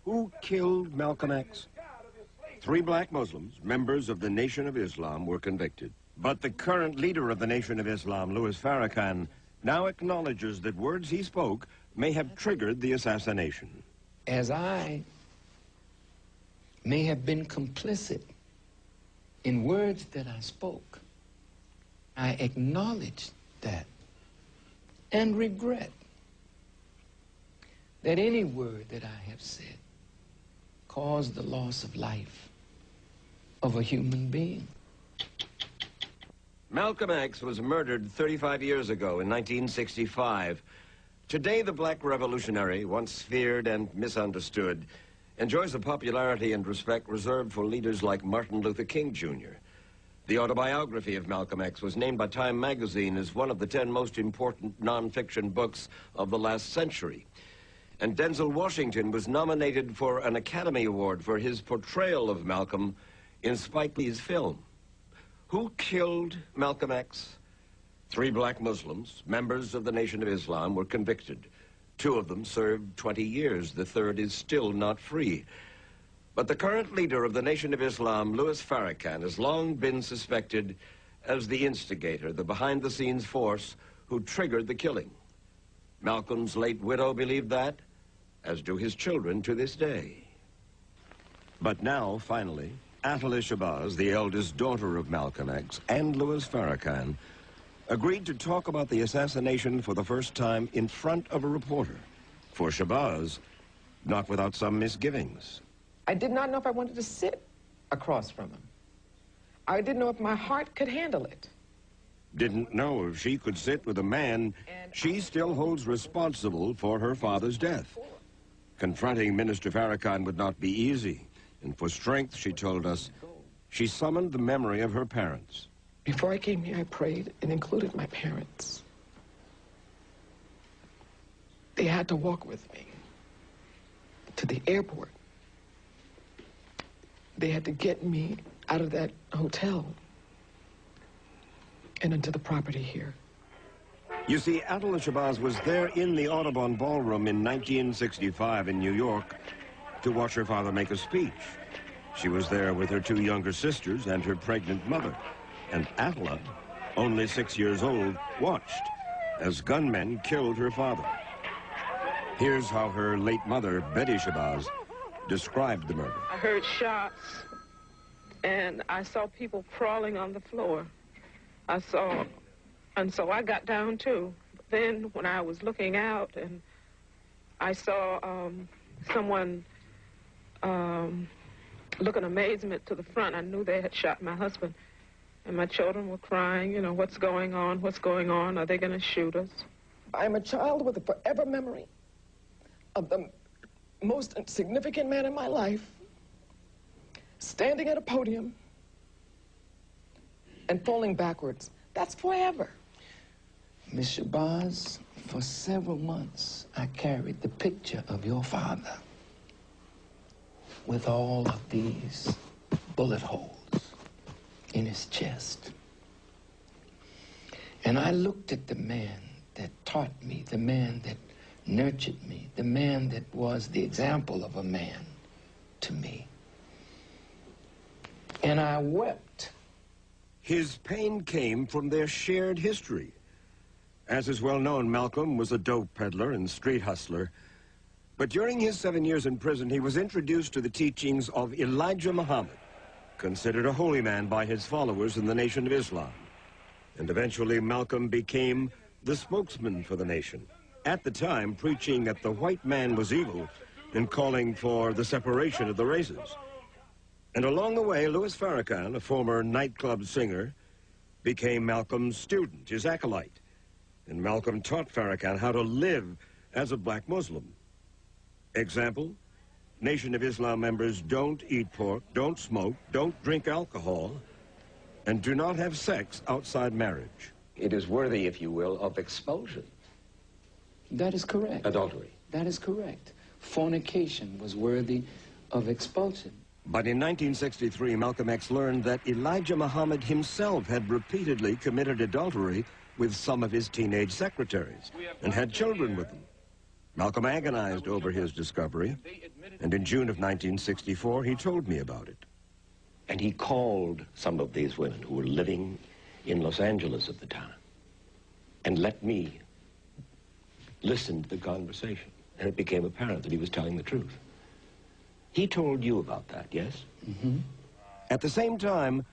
Who killed Malcolm X? 3 black Muslims, members of the Nation of Islam, were convicted. But the current leader of the Nation of Islam, Louis Farrakhan, now acknowledges that words he spoke may have triggered the assassination. As I may have been complicit in words that I spoke, I acknowledge that and regret that any word that I have said caused the loss of life of a human being. Malcolm X was murdered 35 years ago in 1965. Today, the black revolutionary, once feared and misunderstood, enjoys a popularity and respect reserved for leaders like Martin Luther King, Jr. The autobiography of Malcolm X was named by Time magazine as one of the 10 most important nonfiction books of the last century. And Denzel Washington was nominated for an Academy Award for his portrayal of Malcolm in Spike Lee's film. Who killed Malcolm X? 3 black Muslims, members of the Nation of Islam, were convicted. 2 of them served 20 years. The 3rd is still not free. But the current leader of the Nation of Islam, Louis Farrakhan, has long been suspected as the instigator, the behind-the-scenes force who triggered the killing. Malcolm's late widow believed that, as do his children to this day. But now, finally, Atala Shabazz, the eldest daughter of Malcolm X, and Louis Farrakhan agreed to talk about the assassination for the first time in front of a reporter. For Shabazz, not without some misgivings. I did not know if I wanted to sit across from him. I didn't know if my heart could handle it. Didn't know if she could sit with a man she still holds responsible for her father's death. Confronting Minister Farrakhan would not be easy. And for strength, she told us, she summoned the memory of her parents. Before I came here, I prayed and included my parents. They had to walk with me to the airport. They had to get me out of that hotel and into the property here. You see, Atala Shabazz was there in the Audubon Ballroom in 1965 in New York to watch her father make a speech. She was there with her 2 younger sisters and her pregnant mother. And Atala, only 6 years old, watched as gunmen killed her father. Here's how her late mother, Betty Shabazz, described the murder. I heard shots, and I saw people crawling on the floor. And so I got down too. But then when I was looking out and I saw someone look in amazement to the front, I knew they had shot my husband. And my children were crying, you know, what's going on? What's going on? Are they going to shoot us? I'm a child with a forever memory of the most significant man in my life standing at a podium and falling backwards. That's forever. Miss Shabazz, for several months, I carried the picture of your father with all of these bullet holes in his chest. And I looked at the man that taught me, the man that nurtured me, the man that was the example of a man to me. And I wept. His pain came from their shared history. As is well known, Malcolm was a dope peddler and street hustler. But during his 7 years in prison, he was introduced to the teachings of Elijah Muhammad, considered a holy man by his followers in the Nation of Islam. And eventually, Malcolm became the spokesman for the nation, at the time preaching that the white man was evil and calling for the separation of the races. And along the way, Louis Farrakhan, a former nightclub singer, became Malcolm's student, his acolyte. And Malcolm taught Farrakhan how to live as a black Muslim. Example, Nation of Islam members don't eat pork, don't smoke, don't drink alcohol, and do not have sex outside marriage. It is worthy, if you will, of expulsion. That is correct. Adultery. That is correct. Fornication was worthy of expulsion. But in 1963, Malcolm X learned that Elijah Muhammad himself had repeatedly committed adultery with some of his teenage secretaries and had children with them. Malcolm agonized over his discovery And in June of 1964, he told me about it. And he called some of these women who were living in Los Angeles at the time and let me listen to the conversation. And it became apparent that he was telling the truth. He told you about that, yes? Mm-hmm. At the same time,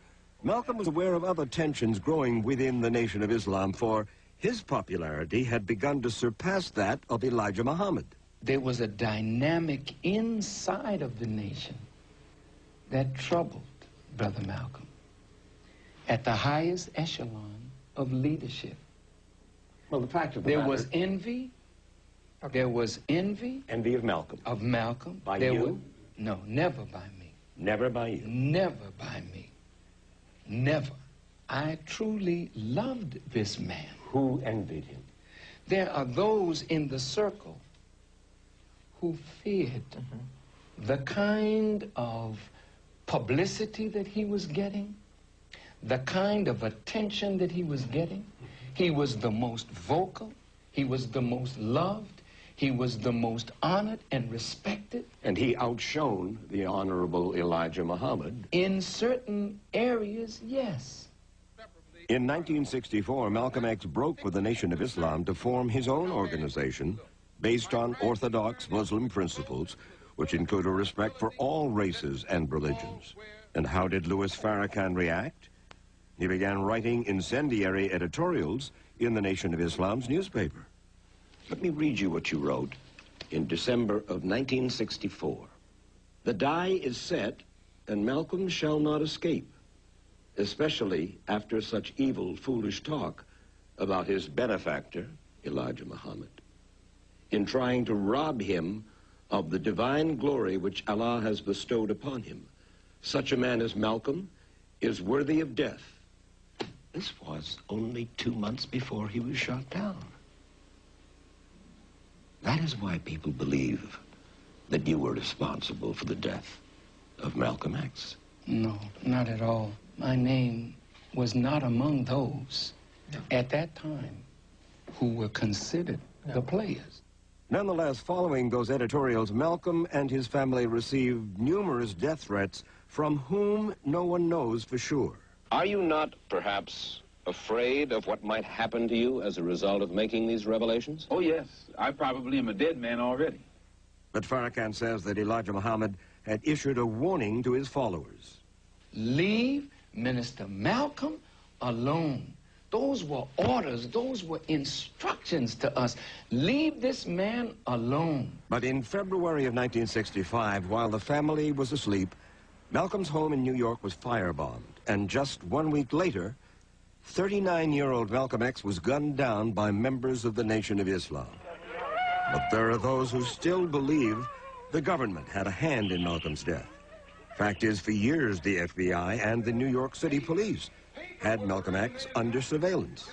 Malcolm was aware of other tensions growing within the Nation of Islam, for his popularity had begun to surpass that of Elijah Muhammad. There was a dynamic inside of the nation that troubled Brother Malcolm at the highest echelon of leadership. Well, the fact of the There matter... was envy. There was envy. Envy of Malcolm. Of Malcolm. By there you? No, never by me. Never by you? Never by me. Never. I truly loved this man. Who envied him? There are those in the circle who feared the kind of publicity that he was getting, the kind of attention that he was getting. He was the most vocal. He was the most loved. He was the most honored and respected. And he outshone the Honorable Elijah Muhammad. In certain areas, yes. In 1964, Malcolm X broke with the Nation of Islam to form his own organization based on orthodox Muslim principles, which include a respect for all races and religions. And how did Louis Farrakhan react? He began writing incendiary editorials in the Nation of Islam's newspaper. Let me read you what you wrote in December of 1964. The die is set, and Malcolm shall not escape, especially after such evil, foolish talk about his benefactor, Elijah Muhammad, in trying to rob him of the divine glory which Allah has bestowed upon him. Such a man as Malcolm is worthy of death. This was only 2 months before he was shot down. That is why people believe that you were responsible for the death of Malcolm X. No, not at all. My name was not among those at that time who were considered the players. Nonetheless, following those editorials, Malcolm and his family received numerous death threats from whom no one knows for sure. Are you not, perhaps, afraid of what might happen to you as a result of making these revelations? Oh, yes. I probably am a dead man already. But Farrakhan says that Elijah Muhammad had issued a warning to his followers. Leave Minister Malcolm alone. Those were orders. Those were instructions to us. Leave this man alone. But in February of 1965, while the family was asleep, Malcolm's home in New York was firebombed. And just 1 week later, 39-year-old Malcolm X was gunned down by members of the Nation of Islam. But there are those who still believe the government had a hand in Malcolm's death. Fact is, for years, the FBI and the New York City police had Malcolm X under surveillance.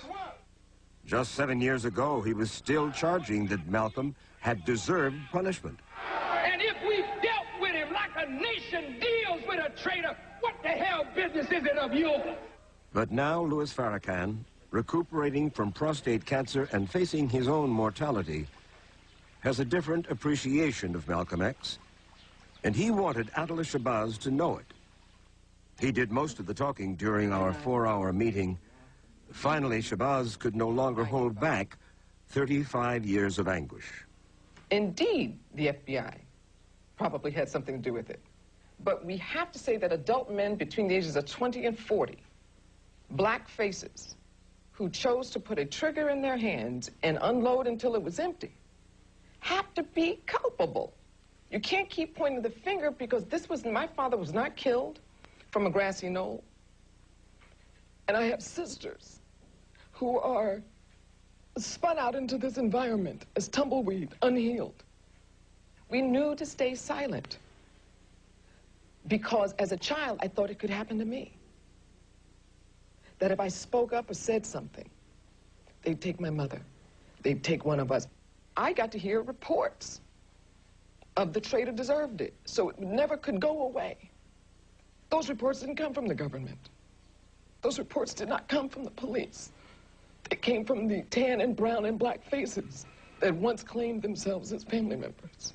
Just 7 years ago, he was still charging that Malcolm had deserved punishment. And if we dealt with him like a nation deals with a traitor, what the hell business is it of yours? But now Louis Farrakhan, recuperating from prostate cancer and facing his own mortality, has a different appreciation of Malcolm X, and he wanted Adil Shabazz to know it. He did most of the talking during our 4-hour meeting. Finally, Shabazz could no longer hold back 35 years of anguish. Indeed, the FBI probably had something to do with it. But we have to say that adult men between the ages of 20 and 40, black faces, who chose to put a trigger in their hands and unload until it was empty, have to be culpable. You can't keep pointing the finger because my father was not killed from a grassy knoll. And I have sisters who are spun out into this environment as tumbleweed, unhealed. We knew to stay silent because as a child, I thought it could happen to me. That if I spoke up or said something, they'd take my mother. They'd take one of us. I got to hear reports of the traitor deserved it, so it never could go away. Those reports didn't come from the government. Those reports did not come from the police. They came from the tan and brown and black faces that once claimed themselves as family members.